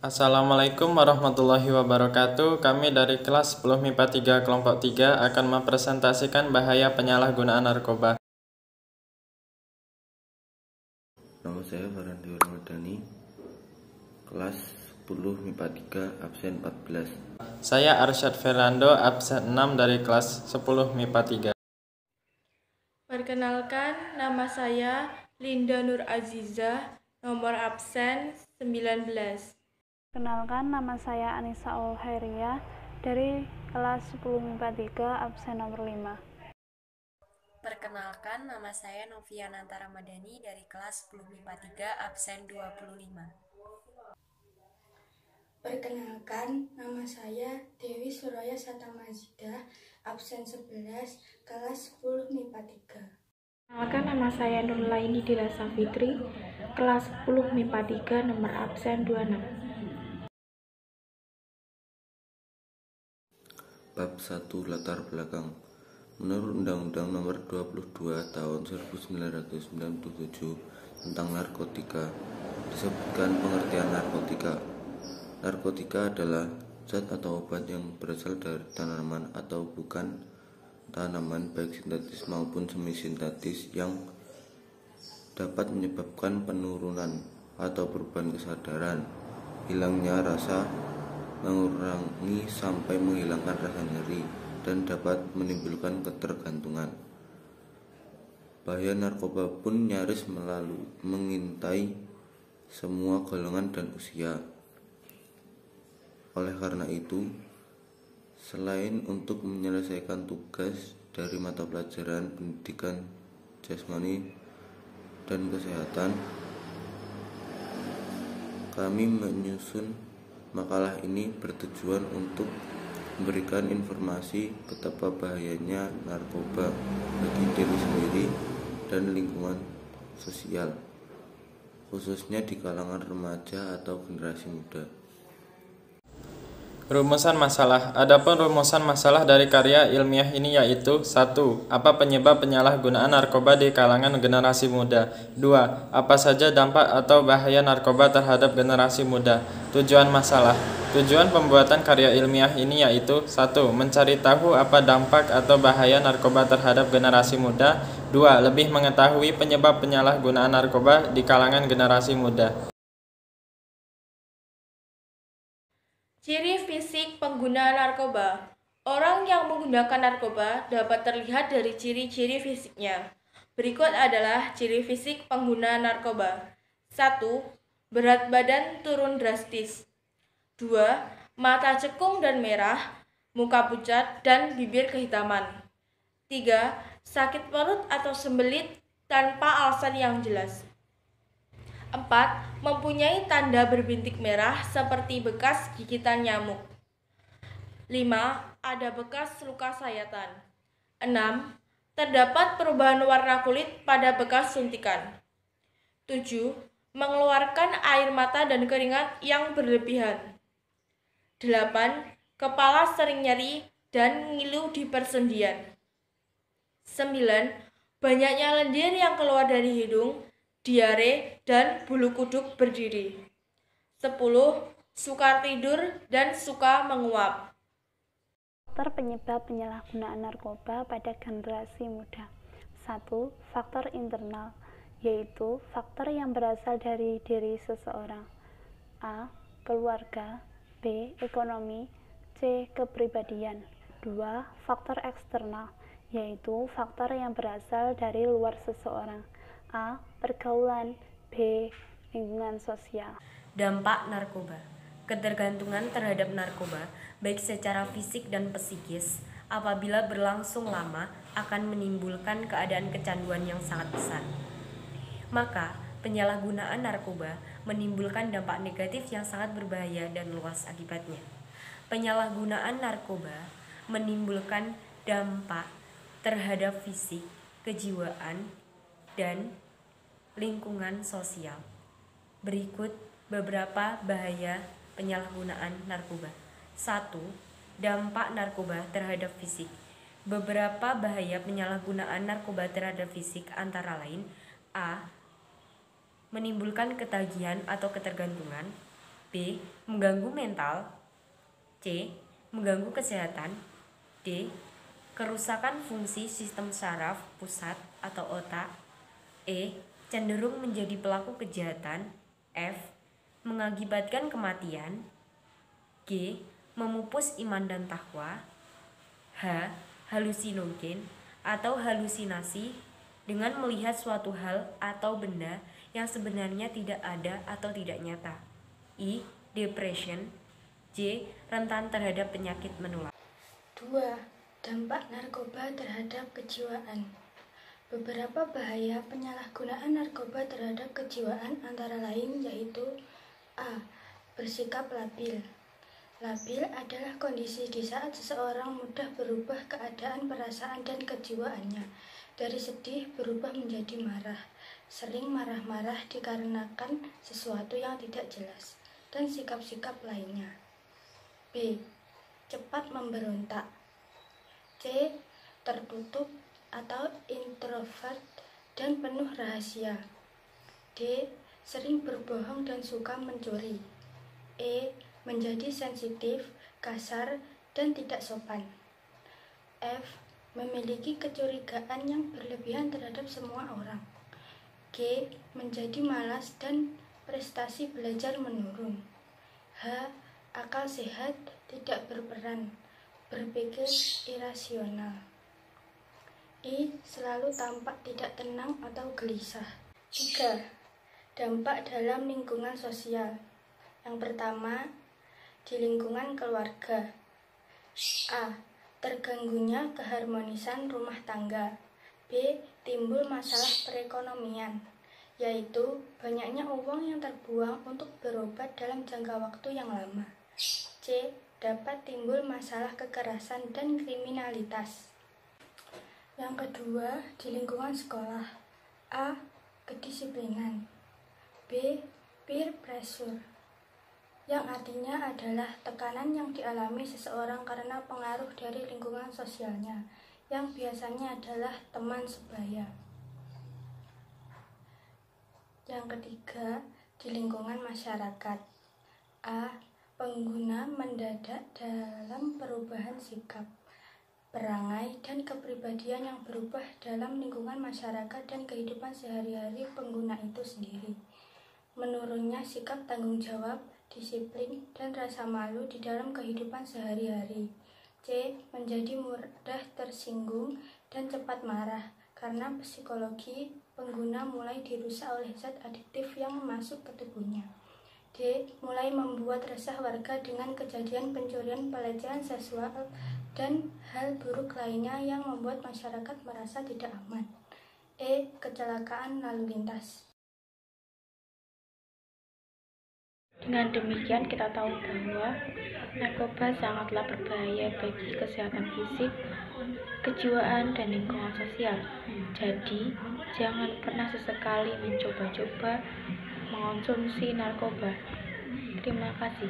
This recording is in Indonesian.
Assalamualaikum warahmatullahi wabarakatuh. Kami dari kelas 10 MIPA 3 kelompok 3 akan mempresentasikan bahaya penyalahgunaan narkoba. Nama saya Farhanti Ramadhani, kelas 10 MIPA 3, absen 14. Saya Arsyad Fernando, absen 6 dari kelas 10 MIPA 3. Perkenalkan, nama saya Linda Nur Azizah, nomor absen 19. Kenalkan, nama saya Anissa Olhairia dari kelas 10 MIPA 3, absen nomor 5. Perkenalkan, nama saya Novia Nanta Ramadhani dari kelas 10 MIPA 3, absen 25. Perkenalkan, nama saya Dewi Suraya Satamazidah, absen 11, kelas 10 MIPA 3. Perkenalkan, nama saya Nurlaini Dila Safitri, kelas 10 MIPA 3, nomor absen 26. Bab 1. Latar belakang. Menurut Undang-Undang Nomor 22 Tahun 1997 tentang narkotika, disebutkan pengertian narkotika. Narkotika adalah zat atau obat yang berasal dari tanaman atau bukan tanaman, baik sintetis maupun semi-sintetis, yang dapat menyebabkan penurunan atau perubahan kesadaran, hilangnya rasa, mengurangi sampai menghilangkan rasa nyeri, dan dapat menimbulkan ketergantungan. Bahaya narkoba pun nyaris mengintai semua golongan dan usia. Oleh karena itu, selain untuk menyelesaikan tugas dari mata pelajaran pendidikan jasmani dan kesehatan, kami menyusun makalah ini bertujuan untuk memberikan informasi betapa bahayanya narkoba bagi diri sendiri dan lingkungan sosial, khususnya di kalangan remaja atau generasi muda. Rumusan masalah. Adapun rumusan masalah dari karya ilmiah ini yaitu: 1. Apa penyebab penyalahgunaan narkoba di kalangan generasi muda? 2. Apa saja dampak atau bahaya narkoba terhadap generasi muda? Tujuan masalah. Tujuan pembuatan karya ilmiah ini yaitu: 1. Mencari tahu apa dampak atau bahaya narkoba terhadap generasi muda. 2. Lebih mengetahui penyebab penyalahgunaan narkoba di kalangan generasi muda. Ciri fisik pengguna narkoba. Orang yang menggunakan narkoba dapat terlihat dari ciri-ciri fisiknya. Berikut adalah ciri fisik pengguna narkoba. 1. Berat badan turun drastis. 2. Mata cekung dan merah, muka pucat dan bibir kehitaman. 3. Sakit perut atau sembelit tanpa alasan yang jelas. 4. Mempunyai tanda berbintik merah seperti bekas gigitan nyamuk. 5. Ada bekas luka sayatan. 6. Terdapat perubahan warna kulit pada bekas suntikan. 7. Mengeluarkan air mata dan keringat yang berlebihan. 8. Kepala sering nyeri dan ngilu di persendian. 9. Banyaknya lendir yang keluar dari hidung, diare, dan bulu kuduk berdiri. 10. Sukar tidur dan suka menguap. Faktor penyebab penyalahgunaan narkoba pada generasi muda. 1. Faktor internal, yaitu faktor yang berasal dari diri seseorang. A. Keluarga. B. Ekonomi. C. Kepribadian. 2. Faktor eksternal, yaitu faktor yang berasal dari luar seseorang. A. Pergaulan. B. Lingkungan sosial. Dampak narkoba. Ketergantungan terhadap narkoba, baik secara fisik dan psikis, apabila berlangsung lama akan menimbulkan keadaan kecanduan yang sangat besar. Maka, penyalahgunaan narkoba menimbulkan dampak negatif yang sangat berbahaya dan luas akibatnya. Penyalahgunaan narkoba menimbulkan dampak terhadap fisik, kejiwaan, dan lingkungan sosial. Berikut beberapa bahaya penyalahgunaan narkoba. 1. Dampak narkoba terhadap fisik. Beberapa bahaya penyalahgunaan narkoba terhadap fisik antara lain: A. Menimbulkan ketagihan atau ketergantungan. B. Mengganggu mental. C. Mengganggu kesehatan. D. Kerusakan fungsi sistem saraf pusat atau otak. E. Cenderung menjadi pelaku kejahatan. F. Mengakibatkan kematian. G. Memupus iman dan takwa. H. Halusinogen atau halusinasi dengan melihat suatu hal atau benda yang sebenarnya tidak ada atau tidak nyata. I. Depression. J. Rentan terhadap penyakit menular. 2. Dampak narkoba terhadap kejiwaan. Beberapa bahaya penyalahgunaan narkoba terhadap kejiwaan antara lain yaitu A. Bersikap labil. Labil adalah kondisi di saat seseorang mudah berubah keadaan perasaan dan kejiwaannya. Dari sedih berubah menjadi marah, sering marah-marah dikarenakan sesuatu yang tidak jelas, dan sikap-sikap lainnya. B. Cepat memberontak. C. Tertutup atau introvert dan penuh rahasia. D. Sering berbohong dan suka mencuri. E. Menjadi sensitif, kasar, dan tidak sopan. F. Memiliki kecurigaan yang berlebihan terhadap semua orang. G. Menjadi malas dan prestasi belajar menurun. H. Akal sehat tidak berperan, berpikir irasional. I. Selalu tampak tidak tenang atau gelisah. 3. Dampak dalam lingkungan sosial. Yang pertama, di lingkungan keluarga. A. Terganggunya keharmonisan rumah tangga. B. Timbul masalah perekonomian, yaitu banyaknya uang yang terbuang untuk berobat dalam jangka waktu yang lama. C. Dapat timbul masalah kekerasan dan kriminalitas. Yang kedua, di lingkungan sekolah. A. Kedisiplinan. B. Peer pressure, yang artinya adalah tekanan yang dialami seseorang karena pengaruh dari lingkungan sosialnya, yang biasanya adalah teman sebaya. Yang ketiga, di lingkungan masyarakat. A. Pengguna mendadak dalam perubahan sikap, perangai, dan kepribadian yang berubah dalam lingkungan masyarakat dan kehidupan sehari-hari pengguna itu sendiri. Menurunnya sikap tanggung jawab, disiplin, dan rasa malu di dalam kehidupan sehari-hari. C. Menjadi mudah tersinggung dan cepat marah karena psikologi pengguna mulai dirusak oleh zat adiktif yang masuk ke tubuhnya. D. Mulai membuat resah warga dengan kejadian pencurian, pelecehan seksual, dan hal buruk lainnya yang membuat masyarakat merasa tidak aman. E. Kecelakaan lalu lintas. Dengan demikian kita tahu bahwa narkoba sangatlah berbahaya bagi kesehatan fisik, kejiwaan, dan lingkungan sosial. Jadi, jangan pernah sesekali mencoba-coba mengonsumsi narkoba. Terima kasih.